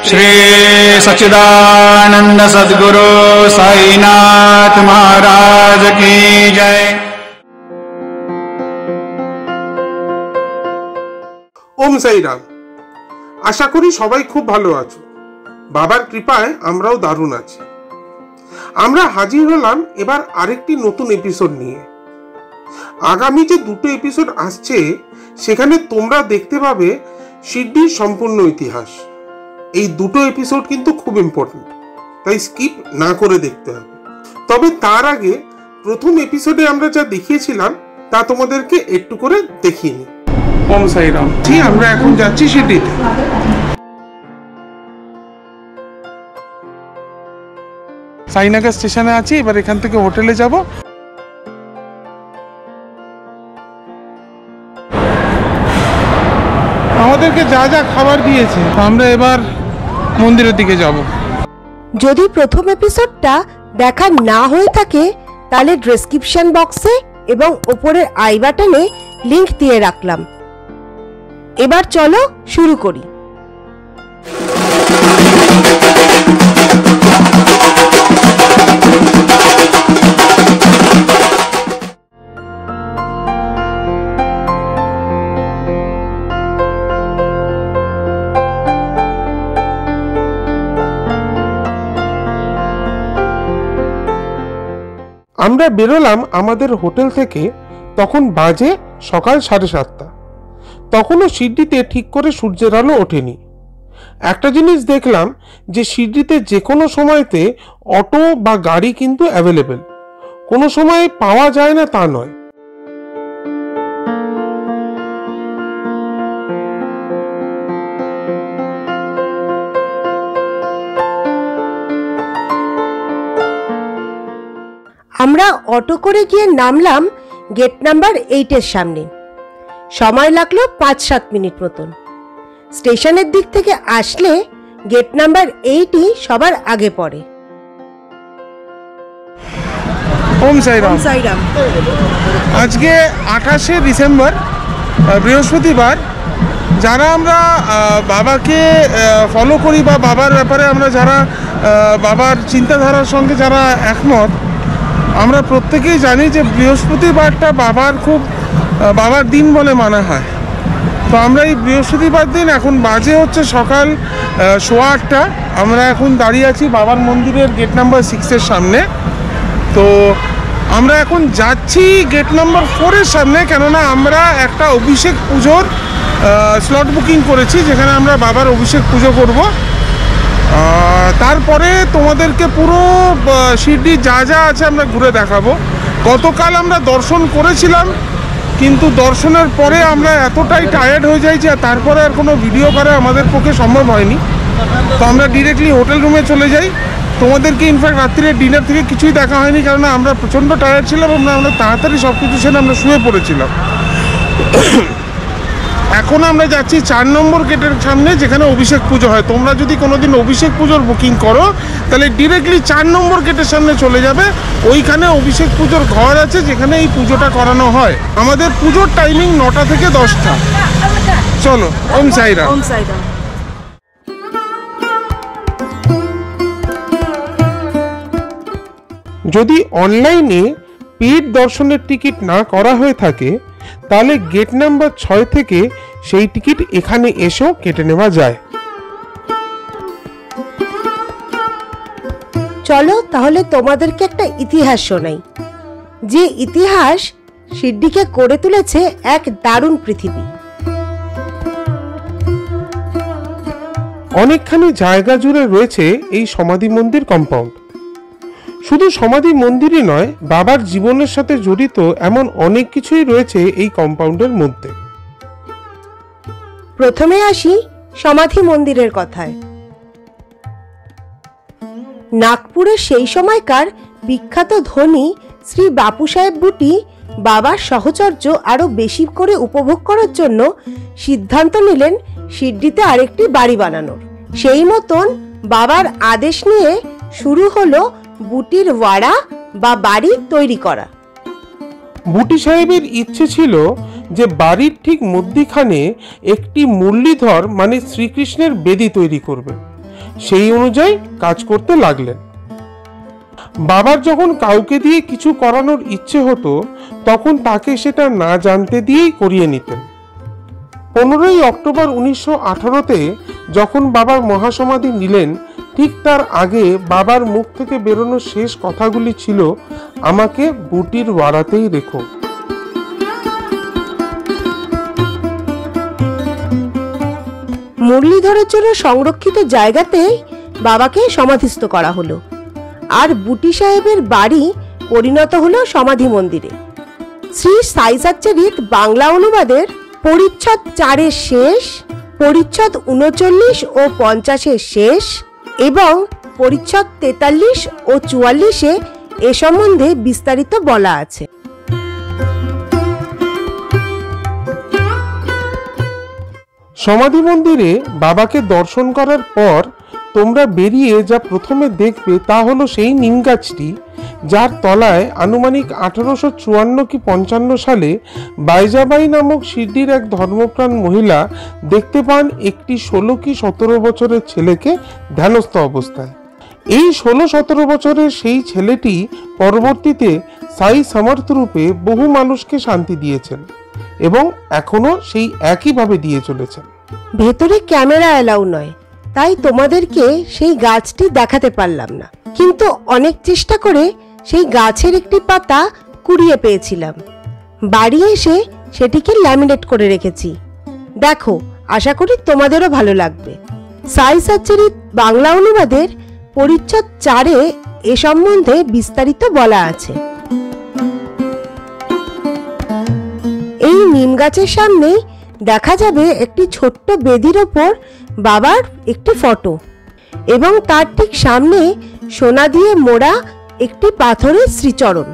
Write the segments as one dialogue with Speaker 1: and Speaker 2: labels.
Speaker 1: श्री सच्चिदानंद सद्गुरु साईनाथ महाराज की जय।
Speaker 2: ओम साईराम। आशा करी सबाई खूब भालो आछो। बाबार कृपाय आमराओ दारुण आछि। आमरा हाजिर हलाम एबार आरेकटी नतून एपिसोड निये। आगामी जे दुटो एपिसोड आसछे सेखाने तोमरा देखते पाबे शिरडिर सम्पूर्ण इतिहास। এই দুটো এপিসোড কিন্তু খুব ইম্পর্টেন্ট, তাই স্কিপ না করে দেখতে হবে। তবে তার আগে প্রথম এপিসোডে আমরা যা দেখিয়েছিলাম তা তোমাদেরকে একটু করে দেখিয়ে নিই। ওম সাইরাম। ঠিক, আমরা এখন যাচ্ছি শিরডিতে। সাইনাগা স্টেশনে আছি, এবার এখান থেকে হোটেলে যাব। আমাদেরকে যা যা খাবার দিয়েছে আমরা এবার মন্দিরের দিকে যাব।
Speaker 3: যদি প্রথম এপিসোডটা দেখা না হয়ে থাকে তাহলে ডেসক্রিপশন বক্সে এবং উপরের আই বাটনে লিংক দিয়ে রাখলাম। এবার চলো শুরু করি।
Speaker 2: আমরা বেরোলাম আমাদের হোটেল থেকে, তখন বাজে সকাল 7:30। তখনও শিরডিতে ঠিক করে সূর্যের আলো ওঠেনি। একটা জিনিস দেখলাম যে শিরডিতে যে কোনো সময়তে অটো বা গাড়ি কিন্তু অ্যাভেলেবেল, কোনো সময় পাওয়া যায় না তা নয়।
Speaker 3: আমরা অটো করে গিয়ে নামলাম গেট নাম্বার 8-এর সামনে। সময় লাগলো 5-7 মিনিট মতন। স্টেশনের দিক থেকে আসলে গেট নাম্বার 8ই সবার আগে পড়ে।
Speaker 2: ওম সাইরাম। আজকে 28শে ডিসেম্বর, বৃহস্পতিবার। যারা আমরা বাবাকে ফলো করি বা বাবার ব্যাপারে আমরা যারা বাবার চিন্তাধারার সঙ্গে যারা একমত, আমরা প্রত্যেকেই জানি যে বৃহস্পতিবারটা বাবার দিন বলে মানা হয়। তো আমরা এই বৃহস্পতিবার দিন, এখন বাজে হচ্ছে সকাল 8:15, আমরা এখন দাঁড়িয়ে আছি বাবার মন্দিরের গেট নাম্বার 6-এর সামনে। তো আমরা এখন যাচ্ছি গেট নাম্বার 4-এর সামনে, কেননা আমরা একটা অভিষেক পুজোর স্লট বুকিং করেছি, যেখানে আমরা বাবার অভিষেক পুজো করব। তারপরে তোমাদেরকে পুরো শিরডি যা যা আছে আমরা ঘুরে দেখাবো। গতকাল আমরা দর্শন করেছিলাম, কিন্তু দর্শনের পরে আমরা এতটাই টায়ার্ড হয়ে যাই যে তারপরে আর কোনো ভিডিও করা আমাদের পক্ষে সম্ভব হয়নি। তো আমরা ডিরেক্টলি হোটেল রুমে চলে যাই। তোমাদেরকে ইনফ্যাক্ট রাত্রিরে ডিনার থেকে কিছুই দেখা হয়নি, কারণ আমরা প্রচণ্ড টায়ার্ড ছিলাম। আমরা তাড়াতাড়ি সব কিছু সেরে আমরা শুয়ে পড়েছিলাম। এখন আমরা যাচ্ছি 4 নম্বর গেটের সামনে, যেখানে অভিষেক পুজো হয়। তোমরা যদি কোনোদিন অভিষেক পুজোর বুকিং করো তাহলে ডিরেক্টলি 4 নম্বর গেটের সামনে চলে যাবে। ওইখানে অভিষেক পুজোর ঘর আছে, যেখানে এই পুজোটা করানো হয়। আমাদের পুজোর টাইমিং 9টা থেকে 10টা। চলো, ওম সাইরাম।
Speaker 3: ওম সাইরাম।
Speaker 2: যদি অনলাইনে পেড দর্শনের টিকিট না করা হয়ে থাকে তাহলে গেট নাম্বার 6 থেকে সেই টিকিট এখানে এসেও কেটে নেওয়া যায়।
Speaker 3: চলো তাহলে তোমাদেরকে একটা ইতিহাস শোনাই, যে ইতিহাস শিরডিকে করে তুলেছে এক দারুণ পৃথিবী।
Speaker 2: অনেকখানি জায়গা জুড়ে রয়েছে এই সমাধি মন্দির কম্পাউন্ড। শুধু সমাধি মন্দিরই নয়, বাবার জীবনের সাথে জড়িত এমন অনেক কিছুই রয়েছে এই কম্পাউন্ডের মধ্যে।
Speaker 3: প্রথমে আসি সমাধি মন্দিরের কথায়। নাগপুরের সেই সময়কার বিখ্যাত ধনী শ্রী বাপু সাহেব বুটি বাবার সাহচর্য আরো বেশি করে উপভোগ করার জন্য সিদ্ধান্ত নিলেন শিরডিতে আরেকটি বাড়ি বানানোর। সেই মতন বাবার আদেশ নিয়ে শুরু হলো বুটির ওয়াড়া বা বাড়ি তৈরি করা।
Speaker 2: বুটি সাহেবের ইচ্ছে ছিল যে বাড়ির ঠিক মধ্যখানে একটি মুরলীধর মানে শ্রীকৃষ্ণের বেদি তৈরি করবে, সেই অনুযায়ী কাজ করতে লাগলেন। বাবার যখন কাউকে দিয়ে কিছু করানোর ইচ্ছে হতো তখন তাকে সেটা না জানতে দিয়েই করিয়ে নিতেন। 15ই অক্টোবর 1918-তে যখন বাবার মহাসমাধি নিলেন, ঠিক তার আগে বাবার মুখ থেকে বেরোনো শেষ কথাগুলি ছিল, আমাকে বুটির ওয়াড়াতেই রেখো।
Speaker 3: মুরলীধরের জন্য সংরক্ষিত জায়গাতেই বাবাকে সমাধিস্থ করা হলো, আর বুটি সাহেবের বাড়ি পরিণত হলো সমাধি মন্দিরে। শ্রী সাই সচ্চরিত বাংলা অনুবাদের পরিচ্ছদ 4-এর শেষ, পরিচ্ছদ 39 ও 50-এর শেষ এবং পরিচ্ছদ 43 ও 44-এ এ সম্বন্ধে বিস্তারিত বলা আছে।
Speaker 2: সমাধি মন্দিরে বাবাকে দর্শন করার পর তোমরা বেরিয়ে যা প্রথমে দেখবে তা হলো সেই নিম গাছটি, যার তলায় আনুমানিক 1854 কি 55 সালে বাইজাবাই নামক সিদ্ধির এক ধর্মপ্রাণ মহিলা দেখতে পান একটি 16 কি 17 বছরের ছেলেকে ধ্যানস্থ অবস্থায়। এই 16-17 বছরের সেই ছেলেটি পরবর্তীতে সাই সমর্থ রূপে বহু মানুষকে শান্তি দিয়েছেন এবং এখনো সেই একইভাবে দিয়ে চলেছেন।
Speaker 3: ভেতরে ক্যামেরা অ্যালাউ নয়, তাই তোমাদেরকে সেই গাছটি দেখাতে পারলাম না, কিন্তু অনেক চেষ্টা করে সেই গাছের একটি পাতা কুড়িয়ে পেয়েছিলাম। বাড়ি এসে সেটিকে ল্যামিনেট করে রেখেছি। দেখো, আশা করি তোমাদেরও ভালো লাগবে। সাই সচ্চরিত বাংলা অনুবাদের পরিচ্ছদ 4-এ এ সম্বন্ধে বিস্তারিত বলা আছে। এই নিম গাছের সামনেই দেখা যাবে একটি ছোট্ট বেদির ওপর বাবার একটি ফটো এবং তার ঠিক সামনে সোনা দিয়ে মোড়া একটি পাথরের শ্রীচরণ।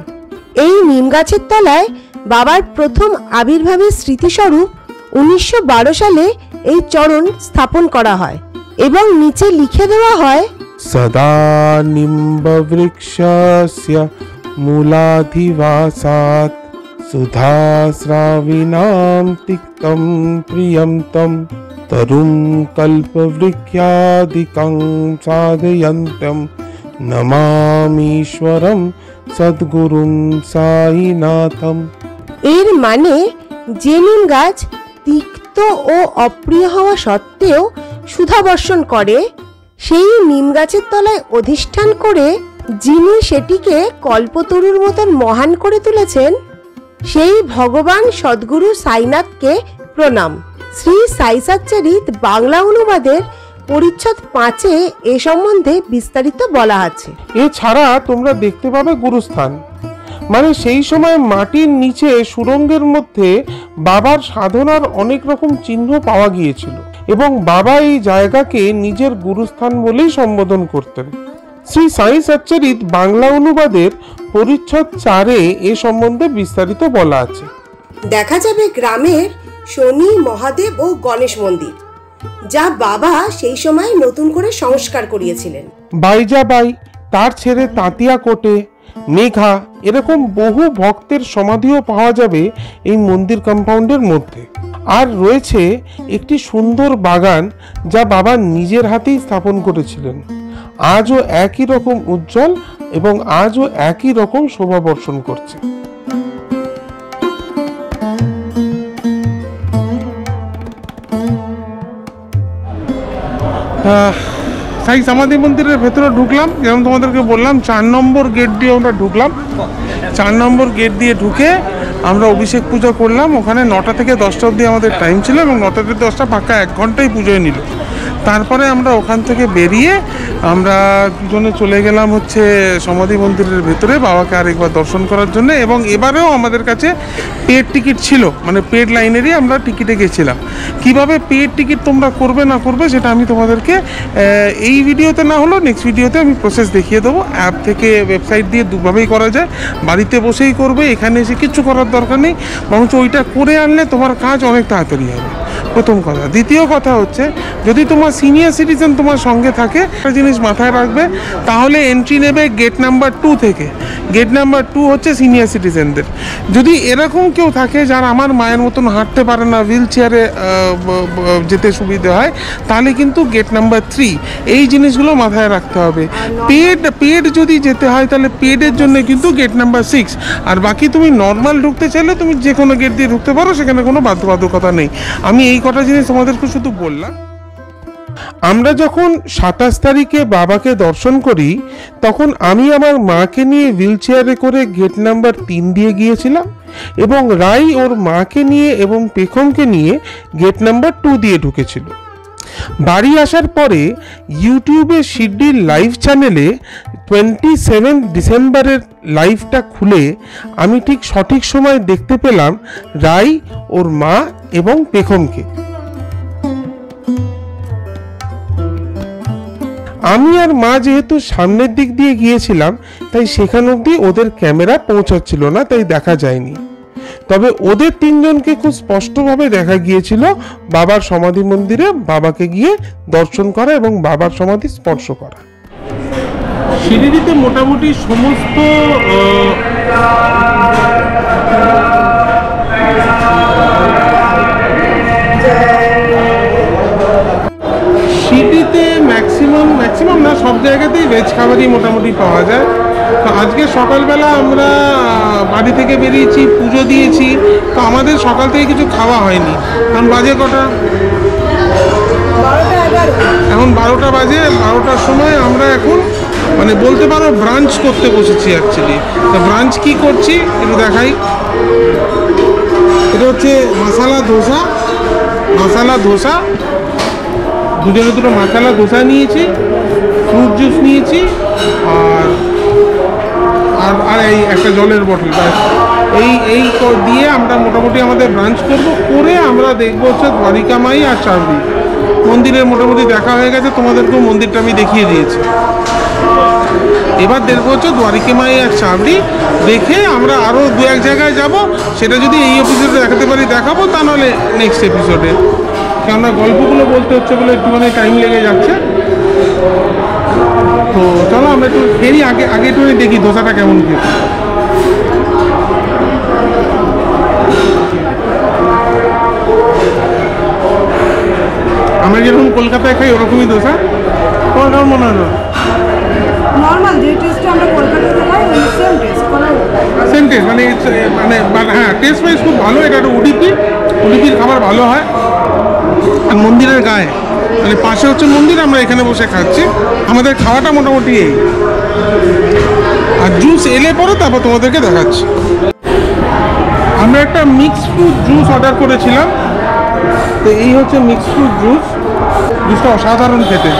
Speaker 3: এই নিম গাছের তলায় বাবার প্রথম আবির্ভাবের স্মৃতিস্বরূপ 1912 সালে এই চরণ স্থাপন করা হয় এবং নিচে লিখে দেওয়া হয়,
Speaker 2: সদা নিম্ব বৃক্ষস্য মূলাধিবাসাৎ সুধা শ্রাবিণাম তিক্তম প্রিয়ম তম তরুম কল্পবৃক্ষাদিকং সাধয়ন্তম নমামীশ্বরম সদ্গুরুম সাইনাথম।
Speaker 3: এর মানে যে নিম গাছ তিক্ত ও অপ্রিয় হওয়া সত্ত্বেও সুধা বর্ষণ করে, সেই নিম গাছের তলায় অধিষ্ঠান করে যিনি সেটিকে কল্পতরুর মতন মহান করে তুলেছেন, সেই ভগবান সদ্গুরু সাইনাথকে প্রণাম। শ্রী সাই সচ্চরিত বাংলা অনুবাদের পরিচ্ছদ 5-এ এ সম্বন্ধে বিস্তারিত বলা আছে।
Speaker 2: এছাড়া তোমরা দেখতে পাবে গুরুস্থান, মানে সেই সময় মাটির নিচে সুড়ঙ্গের মধ্যে বাবার সাধনার অনেক রকম চিহ্ন পাওয়া গিয়েছিল এবং বাবা এই জায়গাকে নিজের গুরুস্থান বলেই সম্বোধন করতেন। শ্রী সাই সচ্চরিত বাংলা অনুবাদের পরিচ্ছদ 4-এ এ সম্বন্ধে বিস্তারিত বলা আছে।
Speaker 3: দেখা যাবে গ্রামের শনি, মহাদেব ও গণেশ মন্দির, যা বাবা সেই সময় নতুন করে সংস্কার করিয়েছিলেন।
Speaker 2: বাইজাবাই, তার ছেড়ে তাঁতিয়া কোটে, মেঘা, এরকম বহু ভক্তের সমাধিও পাওয়া যাবে এই মন্দির কম্পাউন্ডের মধ্যে। আর রয়েছে একটি সুন্দর বাগান যা বাবা নিজের হাতেই স্থাপন করেছিলেন। আজও একই রকম উজ্জ্বল এবং আজও একই রকম শোভা বর্ষণ করছে। সাই সমাধি মন্দিরের ভেতরে ঢুকলাম, যেমন তোমাদেরকে বললাম 4 নম্বর গেট দিয়ে আমরা ঢুকলাম। 4 নম্বর গেট দিয়ে ঢুকে আমরা অভিষেক পুজো করলাম। ওখানে 9টা থেকে 10টা অবধি আমাদের টাইম ছিল এবং 9টা থেকে 10টা পাক্কা 1 ঘন্টাই পুজোয় নিল। তারপরে আমরা ওখান থেকে বেরিয়ে আমরা দুজনে চলে গেলাম হচ্ছে সমাধি মন্দিরের ভেতরে বাবাকে আরেকবার দর্শন করার জন্য। এবং এবারেও আমাদের কাছে পেড টিকিট ছিল, মানে পেড লাইনেরই আমরা টিকিটে গেছিলাম। কিভাবে পেড টিকিট তোমরা করবে না করবে সেটা আমি তোমাদেরকে এই ভিডিওতে না হলেও নেক্সট ভিডিওতে আমি প্রসেস দেখিয়ে দেবো। অ্যাপ থেকে ওয়েবসাইট দিয়ে দুভাবেই করা যায়, বাড়িতে বসেই করবে, এখানে এসে কিচ্ছু করার দরকার নেই, বরঞ্চ ওইটা করে আনলে তোমার কাজ অনেক তাড়াতাড়ি হবে। প্রথম কথা। দ্বিতীয় কথা হচ্ছে, যদি তোমার সিনিয়র সিটিজেন তোমার সঙ্গে থাকে, একটা জিনিস মাথায় রাখবে, তাহলে এন্ট্রি নেবে গেট নাম্বার 2 থেকে। গেট নাম্বার 2 হচ্ছে সিনিয়র সিটিজেনদের। যদি এরকম কেউ থাকে যার আমার মায়ের মতন হাঁটতে পারে না, হুইল চেয়ারে যেতে সুবিধে হয়, তাহলে কিন্তু গেট নাম্বার 3। এই জিনিসগুলো মাথায় রাখতে হবে। পেড যদি যেতে হয় তাহলে পেডের জন্য কিন্তু গেট নাম্বার 6। আর বাকি তুমি নর্মাল ঢুকতে চাইলে তুমি যে কোনো গেট দিয়ে ঢুকতে পারো, সেখানে কোনো বাধ্যবাধকতা নেই। আমি এই কটা জিনিস তোমাদেরকে শুধু বললাম। আমরা যখন 27 তারিখে বাবাকে দর্শন করি, তখন আমি আমার মাকে নিয়ে হুইল চেয়ারে করে গেট নাম্বার 3 দিয়ে গিয়েছিলাম, এবং রাই ওর মাকে নিয়ে এবং পেখমকে নিয়ে গেট নাম্বার 2 দিয়ে ঢুকেছিল। বাড়ি আসার পরে ইউটিউবে শিরডির লাইভ চ্যানেলে 27 ডিসেম্বরের লাইভটা খুলে আমি ঠিক সঠিক সময় দেখতে পেলাম রাই, ওর মা এবং পেখমকে। আমি আর মা যেহেতু সামনের দিক দিয়ে গিয়েছিলাম, তাই সেখান অবধি ওদের ক্যামেরা পৌঁছাচ্ছিল না, তাই দেখা যায়নি। তবে ওদের 3 জনকে খুব স্পষ্টভাবে দেখা গিয়েছিল বাবার সমাধি মন্দিরে বাবাকে গিয়ে দর্শন করা এবং বাবার সমাধি স্পর্শ করা। শিরিডিতে মোটামুটি সমস্ত শিরিডিতে ম্যাক্সিমাম না, সব জায়গাতেই ভেজ খাবারই মোটামুটি পাওয়া যায়। তো আজকে সকালবেলা আমরা বাড়ি থেকে বেরিয়েছি, পুজো দিয়েছি, তো আমাদের সকাল থেকে কিছু খাওয়া হয়নি। কারণ বাজে কটা, এখন 12টা বাজে। 12টার সময় আমরা এখন মানে বলতে পারো ব্রাঞ্চ করতে বসেছি অ্যাকচুয়ালি। তো ব্রাঞ্চ কি করছি একটু দেখাই। এটা হচ্ছে মশালা ধোসা। দুজনে দুটো মশালা ধোসা নিয়েছি, ফ্রুট জুস নিয়েছি, আর এই একটা জলের বোতল। এই দিয়ে আমরা মোটামুটি আমাদের ব্রাঞ্চ করে আমরা দেখবো হচ্ছে দ্বারিকা মাই আর চাবড়ি মন্দিরের মোটামুটি দেখা হয়ে গেছে। তোমাদেরকেও মন্দিরটা আমি দেখিয়ে দিয়েছি। এবার দেখবো হচ্ছে দ্বারিকা মাই আর চাবড়ি দেখে আমরা আরও 2-1 জায়গায় যাব। সেটা যদি এই এপিসোডে দেখাতে পারি দেখাবো, তা নাহলে নেক্সট এপিসোডে। কেননা গল্পগুলো বলতে হচ্ছে বলে একটুখানি টাইম লেগে যাচ্ছে। তো চলো আমরা একটু ফেরি, আগে একটু দেখি ধোসাটা কেমন খেতে। আমরা যেরকম কলকাতায় খাই ওরকমই ধোসা। তোমার কেমন মনে হয়?
Speaker 4: নর্মাল যে টেস্টটা আমরা কলকাতাতে খাই ওই সেম টেস্ট,
Speaker 2: মানে হ্যাঁ, টেস্ট ওয়াইজ খুব ভালো। এটা একটা উডুপির খাবার ভালো হয়। আর মন্দিরের গায়ে মানে পাশে হচ্ছে মন্দির, আমরা এখানে বসে খাচ্ছি। আমাদের খাওয়াটা মোটামুটি এই। আর জুস এলে পরে তারপর তোমাদেরকে দেখাচ্ছি। আমরা একটা মিক্সড ফ্রুট জুস অর্ডার করেছিলাম। তো এই হচ্ছে মিক্সড ফ্রুট জুসটা অসাধারণ খেতে,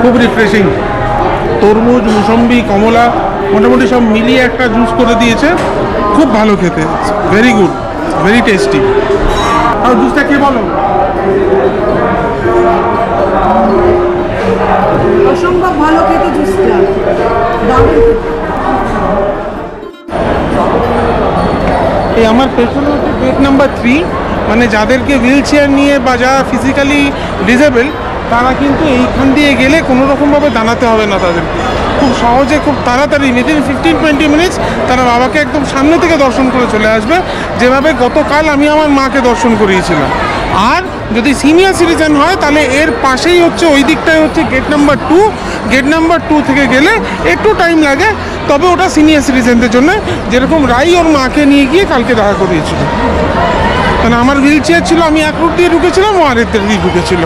Speaker 2: খুব রিফ্রেশিং। তরমুজ, মুসম্বি, কমলা মোটামুটি সব মিলিয়ে একটা জুস করে দিয়েছে, খুব ভালো খেতে, ভেরি গুড, ভেরি টেস্টি। আর জুসটা কে বলো?
Speaker 4: অসম্ভব ভালো খেতে জুসটা, দারুণ।
Speaker 2: এই আমার পেছনে হচ্ছে গেট নাম্বার 3, মানে যাদেরকে হুইল চেয়ার নিয়ে বা যারা ফিজিক্যালি ডিসেবল, তারা কিন্তু এইখান দিয়ে গেলে কোনো রকমভাবে দাঁড়াতে হবে না তাদেরকে। খুব সহজে, খুব তাড়াতাড়ি, উইদিন 15-20 মিনিটস তারা বাবাকে একদম সামনে থেকে দর্শন করে চলে আসবে, যেভাবে গতকাল আমি আমার মাকে দর্শন করিয়েছিলাম। আর যদি সিনিয়র সিটিজেন হয় তাহলে এর পাশেই হচ্ছে, ওই দিকটায় হচ্ছে গেট নাম্বার 2। গেট নাম্বার 2 থেকে গেলে একটু টাইম লাগে, তবে ওটা সিনিয়র সিটিজেনদের জন্য। যেরকম রাই ওর মাকে নিয়ে গিয়ে কালকে দেখা করিয়েছিল, কারণ আমার হুইল চেয়ার ছিল, আমি এক রুট দিয়ে ঢুকেছিলাম, ও আরেক দিক দিয়ে ঢুকেছিল।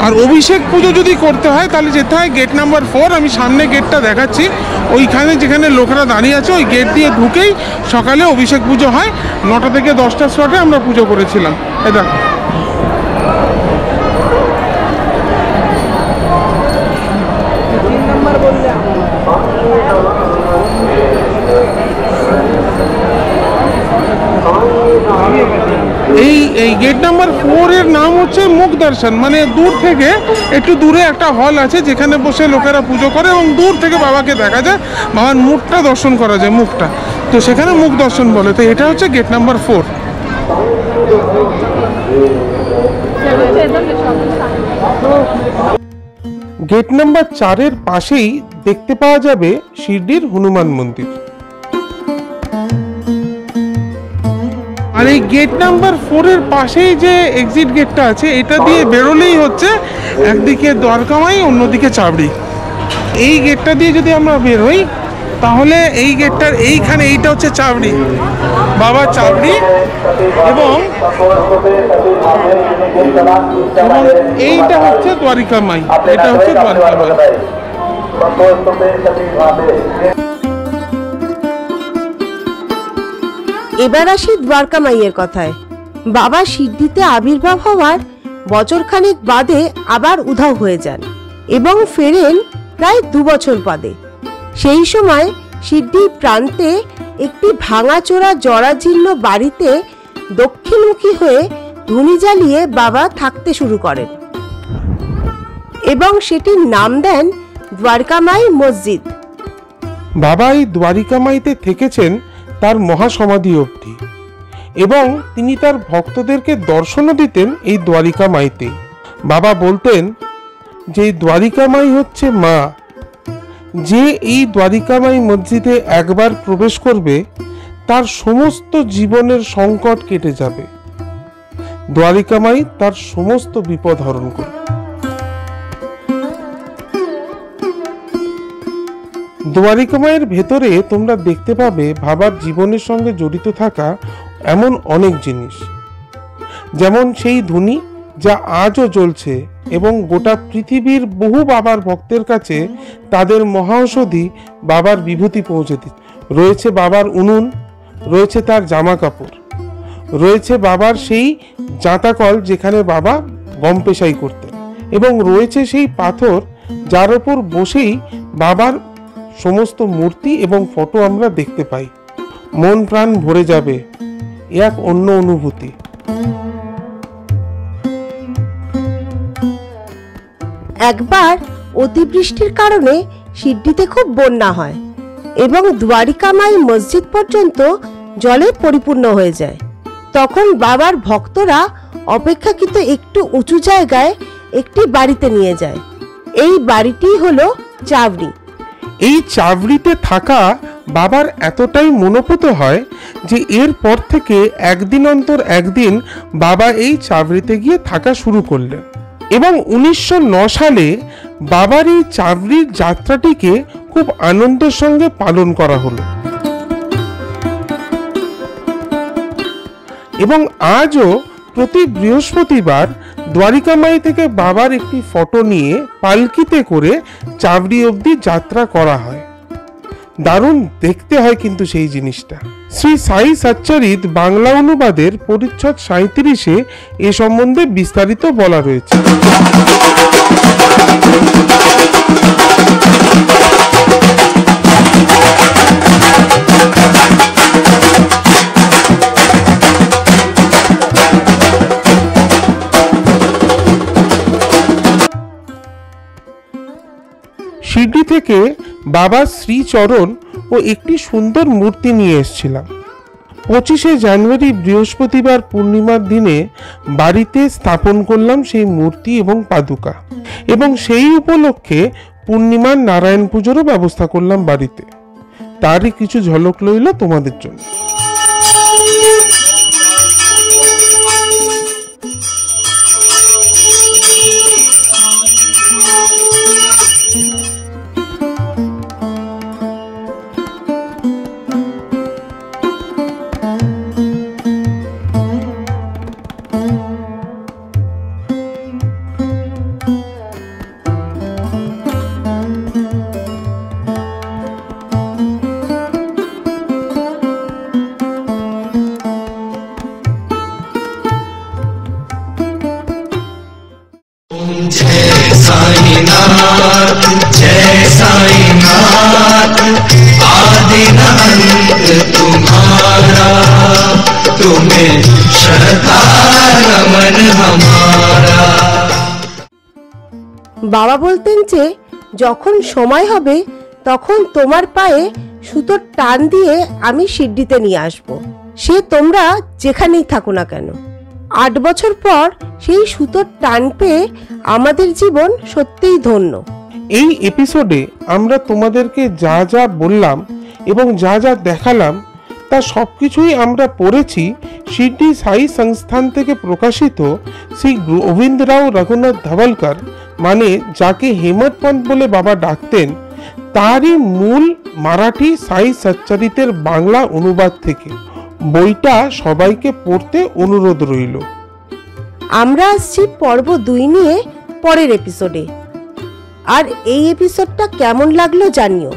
Speaker 2: আর অভিষেক পুজো যদি করতে হয় তাহলে যেতে হয় গেট নাম্বার 4। আমি সামনে গেটটা দেখাচ্ছি, ওইখানে যেখানে লোকেরা দাঁড়িয়ে আছে ওই গেট দিয়ে ঢুকেই সকালে অভিষেক পুজো হয়। 9টা থেকে 10টার স্লটে আমরা পুজো করেছিলাম। এই দেখো, এই গেট নাম্বার 4 এর নাম হচ্ছে মুখ দর্শন, মানে দূর থেকে একটু দূরে একটা হল আছে যেখানে বসে লোকেরা পুজো করে এবং দূর থেকে বাবাকে দেখা যায়, বাবার মুখটা দর্শন করা যায়, মুখটা, তো সেখানে মুখ দর্শন বলে। তো এটা হচ্ছে গেট নাম্বার 4। গেট নাম্বার 4 এর পাশেই দেখতে পাওয়া যাবে শিরডির হনুমান মন্দির। আর এই গেট নাম্বার 4 এর পাশেই যে এক্সিট গেটটা আছে, এটা দিয়ে বেরোলেই হচ্ছে একদিকে দ্বারকামাই, অন্যদিকে চাবড়ি। এই গেটটা দিয়ে যদি আমরা বেরোই তাহলে এই গেটটার এইখানে এইটা হচ্ছে চাবড়ি, বাবা চাবড়ি, এবং এইটা হচ্ছে দ্বারিকামাই, এটা হচ্ছে দ্বারিকামাই।
Speaker 3: এবার আসি দ্বারকা মাইয়ের কথায়। বাবা সিদ্ধিতে আবির্ভাব হওয়ার বছরখানেক বাদে আবার উধাও হয়ে যান এবং ফেরেন প্রায় 2 বছর বাদে। সেই সময় সিদ্ধির প্রান্তে একটি ভাঙাচোরা জরাজীর্ণ বাড়িতে দক্ষিণমুখী হয়ে ধুনি জ্বালিয়ে বাবা থাকতে শুরু করেন এবং সেটির নাম দেন দ্বারকামাই মসজিদ।
Speaker 2: বাবা এই দ্বারিকামাইতে থেকেছেন তার মহাসমাধি অবধি এবং তিনি তার ভক্তদেরকে দর্শনও দিতেন এই দ্বারিকামাইতে। বাবা বলতেন যে দ্বারিকামাই হচ্ছে মা, যে এই দ্বারিকামাই মসজিদে একবার প্রবেশ করবে তার সমস্ত জীবনের সংকট কেটে যাবে, দ্বারিকামাই তার সমস্ত বিপদ হরণ করবে। দ্বারিকামাইয়ের ভেতরে তোমরা দেখতে পাবে বাবার জীবনের সঙ্গে জড়িত থাকা এমন অনেক জিনিস, যেমন সেই ধুনি যা আজও জ্বলছে এবং গোটা পৃথিবীর বহু বাবার ভক্তের কাছে তাদের মহাঔষধি বাবার বিভূতি পৌঁছে দিচ্ছে। রয়েছে বাবার উনুন, রয়েছে তার জামা কাপড়, রয়েছে বাবার সেই জাঁতাকল যেখানে বাবা গম পেশাই করতেন, এবং রয়েছে সেই পাথর যার ওপর বসেই বাবার সমস্ত মূর্তি এবং ফটো আমরা দেখতে পাই। মন প্রাণ ভরে যাবে, এক অন্য অনুভূতি।
Speaker 3: একবার অতিবৃষ্টির কারণে সিদ্ধিতে খুব বন্যা হয় এবং দ্বারিকামাই মসজিদ পর্যন্ত জলে পরিপূর্ণ হয়ে যায়। তখন বাবার ভক্তরা অপেক্ষাকৃত একটু উঁচু জায়গায় একটি বাড়িতে নিয়ে যায়। এই বাড়িটি হলো চাবড়ি।
Speaker 2: এই চাবড়িতে থাকা বাবার এতটাই মনোপুত হয় যে এরপর থেকে একদিন অন্তর একদিন বাবা এই চাবড়িতে গিয়ে থাকা শুরু করলেন এবং 1909 সালে বাবার এই চাবড়ির যাত্রাটিকে খুব আনন্দের সঙ্গে পালন করা হলো এবং আজও প্রতি বৃহস্পতিবার দ্বারিকামাই থেকে বাবার একটি ফটো নিয়ে পালকিতে করে চাবড়ি অবধি যাত্রা করা হয়। দারুণ দেখতে হয় কিন্তু সেই জিনিসটা। শ্রী সাই সচ্চরিত বাংলা অনুবাদের পরিচ্ছদ 37-এ এ সম্বন্ধে বিস্তারিত বলা রয়েছে। শিরডি থেকে বাবার শ্রীচরণ ও একটি সুন্দর মূর্তি নিয়ে এসেছিলাম। 25শে জানুয়ারি বৃহস্পতিবার পূর্ণিমার দিনে বাড়িতে স্থাপন করলাম সেই মূর্তি এবং পাদুকা, এবং সেই উপলক্ষে পূর্ণিমার নারায়ণ পুজোরও ব্যবস্থা করলাম বাড়িতে। তারই কিছু ঝলক রইল তোমাদের জন্য।
Speaker 5: जय साईनाथ आदिनाथ तुम्हारा तुम्हें श्रद्धा नमन हमारा।
Speaker 3: বাবা বলতেন যে যখন সময় হবে তখন তোমার পায়ে সুতোর টান দিয়ে আমি সিড্ডিতে নিয়ে আসব, সে তোমরা যেখানেই থাকো না কেন। 8 বছর পর সেই সুতোর টান পেয়ে আমাদের জীবন সত্যিই ধন্য।
Speaker 2: এই এপিসোডে আমরা তোমাদেরকে যা যা বললাম এবং যা যা দেখালাম তা সবকিছুই আমরা পড়েছি শিরডি সাই সংস্থান থেকে প্রকাশিত শ্রী গোবিন্দরাও রঘুনাথ ধবলকর, মানে যাকে হেমত পন্থ বলে বাবা ডাকতেন, তারই মূল মারাঠি সাই সচ্চরিতের বাংলা অনুবাদ থেকে। বইটা সবাইকে পড়তে অনুরোধ রইল।
Speaker 3: আমরা আসছি পর্ব 2 নিয়ে পরের এপিসোডে। আর এই এপিসোডটা কেমন লাগলো জানিও।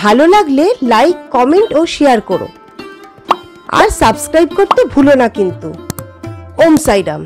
Speaker 3: ভালো লাগলে লাইক, কমেন্ট ও শেয়ার করো। আর সাবস্ক্রাইব করতে ভুলো না কিন্তু। ওম সাইরাম।